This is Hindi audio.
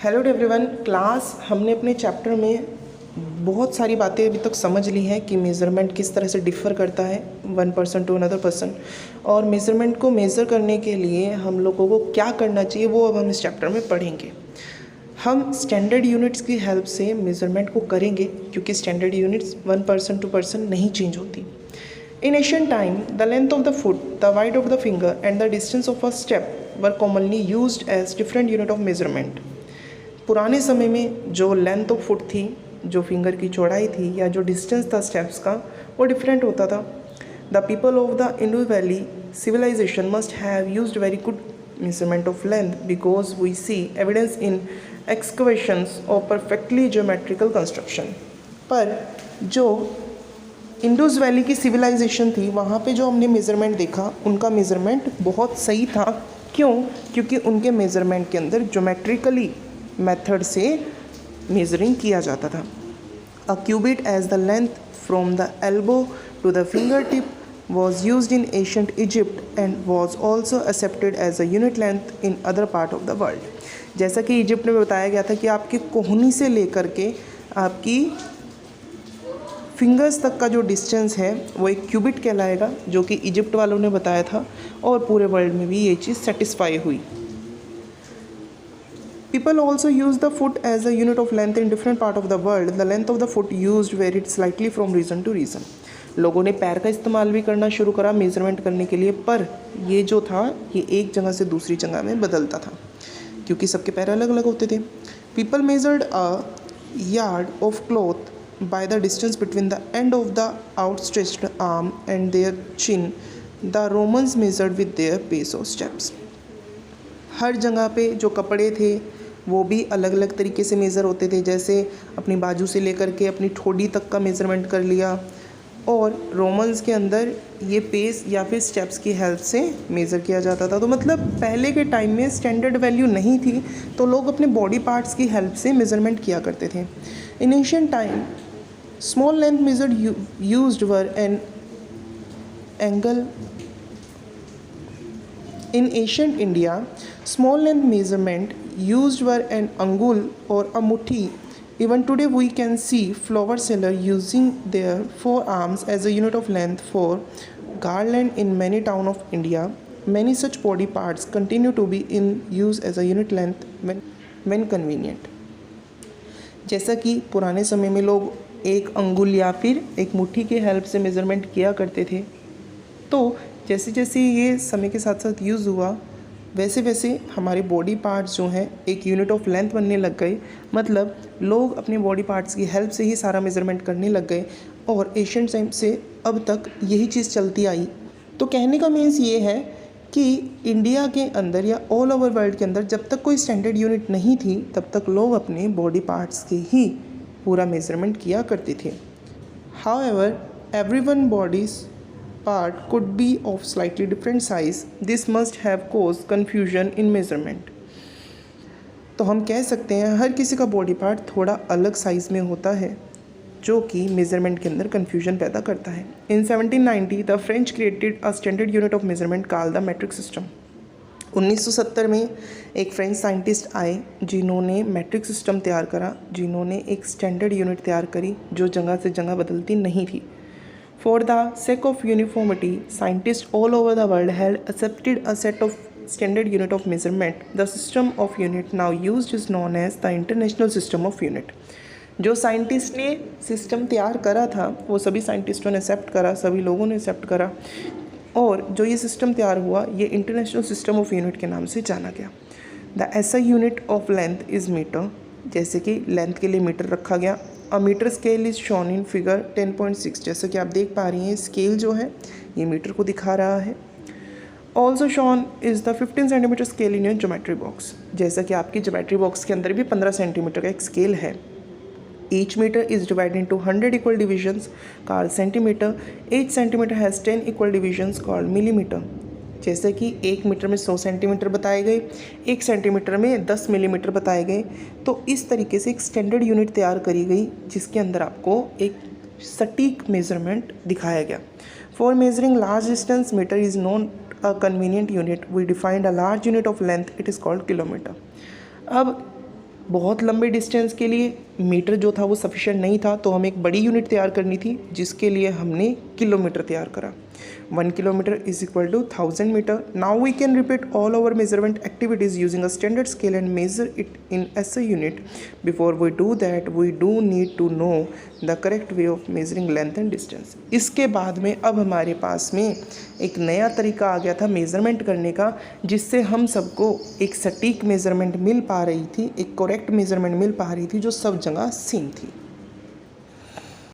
Hello everyone. क्लास हमने अपने चैप्टर में बहुत सारी बातें अभी तक समझ ली हैं कि मेज़रमेंट किस तरह से डिफ़र करता है one person to another person, और मेज़रमेंट को मेज़र करने के लिए हम लोगों को क्या करना चाहिए वो अब हम इस चैप्टर में पढ़ेंगे। हम स्टैंडर्ड यूनिट्स की हेल्प से मेज़रमेंट को करेंगे क्योंकि standard units one person to person नहीं चेंज होती। In ancient time, the length of the foot, the width of the finger, and the distance of a step were commonly used as different unit of measurement. पुराने समय में जो लेंथ ऑफ फुट थी, जो फिंगर की चौड़ाई थी या जो डिस्टेंस था स्टेप्स का, वो डिफरेंट होता था। The people of the Indo valley civilization must have used very good measurement of length because we see evidence in excavations of perfectly geometrical construction. पर जो इंडस वैली की सिविलाइजेशन थी वहाँ पे जो हमने मेज़रमेंट देखा, उनका मेज़रमेंट बहुत सही था। क्यों? क्योंकि उनके मेज़रमेंट के अंदर ज्योमेट्रिकली मेथड से मेजरिंग किया जाता था। A cubit as the length from the elbow to the fingertip was used in ancient Egypt and was also accepted as a unit length in other part of the world. जैसा कि इजिप्ट में बताया गया था कि आपकी कोहनी से लेकर के आपकी फिंगर्स तक का जो डिस्टेंस है वो एक क्यूबिट कहलाएगा, जो कि इजिप्ट वालों ने बताया था, और पूरे वर्ल्ड में भी ये चीज़ सेटिस्फाई हुई। People also use the foot as a unit of length in different part of the world. The length of the foot used varied slightly from region to region. लोगों ने पैर का इस्तेमाल भी करना शुरू करा मेज़रमेंट करने के लिए, पर ये जो था ये एक जगह से दूसरी जगह में बदलता था क्योंकि सबके पैर अलग अलग होते थे। People measured a yard of cloth by the distance between the end of the outstretched arm and their chin. The Romans measured with their pace of steps. हर जगह पे जो कपड़े थे वो भी अलग अलग तरीके से मेज़र होते थे, जैसे अपनी बाजू से लेकर के अपनी ठोड़ी तक का मेज़रमेंट कर लिया, और रोमन्स के अंदर ये पेस या फिर स्टेप्स की हेल्प से मेज़र किया जाता था। तो मतलब पहले के टाइम में स्टैंडर्ड वैल्यू नहीं थी तो लोग अपने बॉडी पार्ट्स की हेल्प से मेज़रमेंट किया करते थे। इन ancient time small length measured used were an angle. In ancient India, small length measurement used were an angul or a muthi. Even today we can see flower seller using their forearms as a unit of length for garland in many towns of India. Many such body parts continue to be in use as a unit length when convenient. जैसा कि पुराने समय में लोग एक अंगुल या फिर एक मुट्ठी के हेल्प से मेज़रमेंट किया करते थे, तो जैसे जैसे ये समय के साथ साथ यूज़ हुआ वैसे वैसे हमारे बॉडी पार्ट्स जो हैं एक यूनिट ऑफ लेंथ बनने लग गए। मतलब लोग अपने बॉडी पार्ट्स की हेल्प से ही सारा मेज़रमेंट करने लग गए, और एशियंट टाइम से अब तक यही चीज़ चलती आई। तो कहने का मीन्स ये है कि इंडिया के अंदर या ऑल ओवर वर्ल्ड के अंदर जब तक कोई स्टैंडर्ड यूनिट नहीं थी तब तक लोग अपने बॉडी पार्ट्स के ही पूरा मेज़रमेंट किया करते थे। However everyone body's part could be of slightly different size. This must have caused confusion in measurement. तो हम कह सकते हैं हर किसी का बॉडी पार्ट थोड़ा अलग साइज़ में होता है, जो कि मेज़रमेंट के अंदर कन्फ्यूजन पैदा करता है। In 1790 the French created a standard unit of measurement called the metric system. 1970 में एक फ्रेंच साइंटिस्ट आए जिन्होंने मैट्रिक सिस्टम तैयार करा, जिन्होंने एक स्टैंडर्ड यूनिट तैयार करी जो जगह से जगह बदलती नहीं थी। For the sake of uniformity, scientists all over the world had accepted a set of standard unit of measurement. The system of unit now used is known as the International System of Unit. जो साइंटिस्ट ने सिस्टम तैयार करा था वो सभी साइंटिस्टों ने एक्सेप्ट करा, सभी लोगों ने एक्सेप्ट करा, और जो ये सिस्टम तैयार हुआ ये इंटरनेशनल सिस्टम ऑफ यूनिट के नाम से जाना गया। The SI unit of length is metre. जैसे कि लेंथ के लिए मीटर रखा गया। A metre scale is shown in figure 10.6। जैसे कि आप देख पा रही हैं स्केल जो है ये मीटर को दिखा रहा है। Also shown is the 15 centimetre scale in your geometry box. जैसा कि आपकी ज्योमेट्री बॉक्स के अंदर भी 15 सेंटीमीटर का एक स्केल है। Each metre is divided into 100 equal divisions called centimetre. Each centimetre has 10 equal divisions called millimetre. जैसे कि 1 मीटर में 100 सेंटीमीटर बताए गए, 1 सेंटीमीटर में 10 मिलीमीटर बताए गए। तो इस तरीके से एक स्टैंडर्ड यूनिट तैयार करी गई जिसके अंदर आपको एक सटीक मेज़रमेंट दिखाया गया। For measuring large distance metre is not a convenient unit. We defined a large unit of length, it is called kilometre. अब बहुत लंबे डिस्टेंस के लिए मीटर जो था वो सफिशेंट नहीं था, तो हमें एक बड़ी यूनिट तैयार करनी थी, जिसके लिए हमने किलोमीटर तैयार करा। 1 kilometer is equal to 1000 meter. Now we can repeat all our measurement activities using a standard scale and measure it in SI unit. Before we do that, we do need to know the correct way of measuring length and distance. इसके बाद में अब हमारे पास में एक नया तरीका आ गया था मेज़रमेंट करने का, जिससे हम सबको एक सटीक मेज़रमेंट मिल पा रही थी, एक करेक्ट मेज़रमेंट मिल पा रही थी जो सब जगह सेम थी।